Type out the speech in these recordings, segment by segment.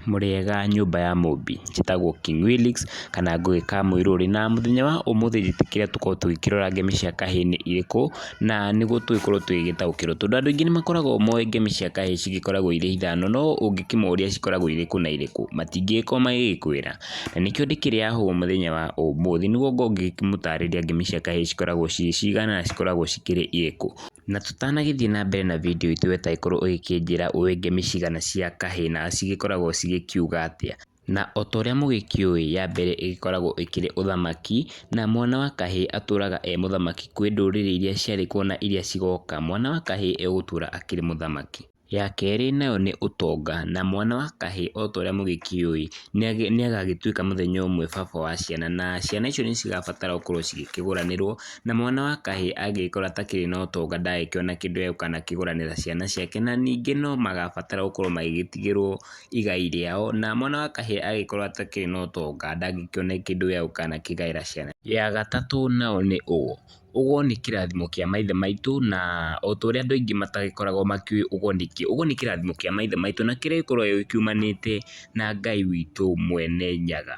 Mũrĩega nyũmba ya Mũmbi, njĩtagwo King Wilix kana Ngũgĩ ka Mũirũrĩ, na mũthenya wa ũmũthĩ njĩtĩkĩre tũkorwo tũgĩkĩrora ngemi cia kahĩĩ nĩ irĩkũ, na nĩguo tũgĩkorwo tũgĩgĩtaũkĩrwo, tondũ andũ aingĩ nĩ makoragwo moĩ ngemi cia kahĩĩ cigĩkoragwo irĩ ithano, no ũngĩkĩmoria cikoragwo irĩkũ na irĩkũ matingĩgĩkorwo magĩgĩkwĩra, na nĩkĩo ndĩkĩrĩ haha mũthenya wa ũmũthĩ nĩguo ngorwo ngĩmũtarĩria ngemi cia kahĩĩ cikoragwo cirĩ cigana na cikoragwo cikĩrĩ irĩkũ. Na tũtanagĩthiĩ na mbere na video itũ wetagĩkorwo ũgĩkĩnjĩra ũĩ ngemi cigana cia kahĩĩ na cigĩkoragwo cigĩkiuga atĩa. Na ota ũrĩa mũgĩkĩũĩ ya mbere ĩgĩkoragwo ĩkĩrĩ ũthamaki, na mwana wa kahĩĩ atũraga e mũthamaki kwĩ ndũrĩrĩ iria ciarĩ kuo na iria cigoka, mwana wa kahĩĩ egũtũra akĩrĩ mũthamaki. Ya kerĩ nayo nĩ ũtonga, na mwana wa kahĩĩ ota ũrĩa mũgĩkĩũĩ nĩ agagĩtuĩka mũthenya ũmwe baba wa ciana, na ciana icio nĩ cigabatara gũkorwo cigĩkĩgũranĩrwo, na mwana wa kahĩĩ angĩgĩkorwo atakĩrĩ na ũtonga ndangĩkĩona kĩndũ egũka na akĩgũranĩra ciana ciake, na ningĩ no magabatara gũkorwo magĩgĩtigĩrwo igai rĩao, na mwana wa kahĩĩ angĩkorwo atakĩrĩ na ũtonga ndangĩkĩona kĩndũ gĩa gũka na akĩgaĩra ciana. Ya gatatũ nao nĩ ũgũ. Ũgũ nĩ kĩrathimo kĩa maithe maitũ, na ota ũrĩa andũ aingĩ matagĩkoragwo makĩũĩ ũgũ nĩ kĩ, ũgũ nĩ kĩrathimo kĩa maithe maitũ na kĩrĩa gĩkoragwo gĩkiumanĩte na Ngai witũ mwene Nyaga.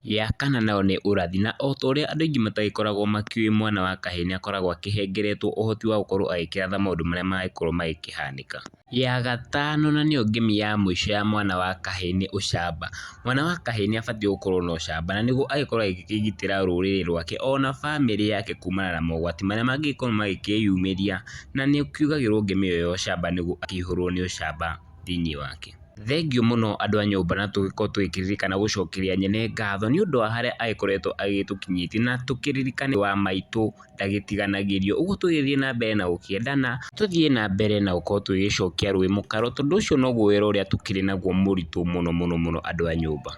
Ya kana nayo nĩ ũrathi, na ota ũrĩa andũ aingĩ matagĩkoragwo makĩũĩ mwana wa kahĩĩ nĩ akoragwo akĩhengeretwo ũhoti wa gũkorwo agĩkĩratha maũndũ marĩa mangĩkorwo magĩkĩhanĩka. Ya gatano na nĩyo ngemi ya mũico ya mwana wa kahĩĩ nĩ ũcamba. Mwana wa kahĩĩ nĩ abatiĩ gũkorwo na ũcamba, na nĩguo agĩkorwo agĩkĩgitĩra rũrĩrĩ rwake ona bamĩrĩ yake kumana na mogwati marĩa mangĩgĩkorwo magĩkĩyumĩria, na nĩ ũkiugagĩrwo ngemi ĩyo ya ũcamba nĩguo akĩihũrwo nĩ ũcamba thĩinĩ wake. Thengiũ mũno andũ a nyũmba na tũgĩkorwo tũgĩkĩririkana gũcokeria nyene ngatho nĩ ũndũ wa harĩa agĩkoretwo agĩtũkinyĩtie, na tũkĩririkane wa maitũ ndagĩtiganagĩrio. Ũguo tũgĩthiĩ na mbere na gũkĩendana, tũthiĩ na mbere na gũkorwo tũgĩcokia rwĩ mũkaro, tondũ ũcio noguo wĩra ũrĩa tũkĩrĩ naguo mũritũ mũno mũno mũno andũ a nyũmba.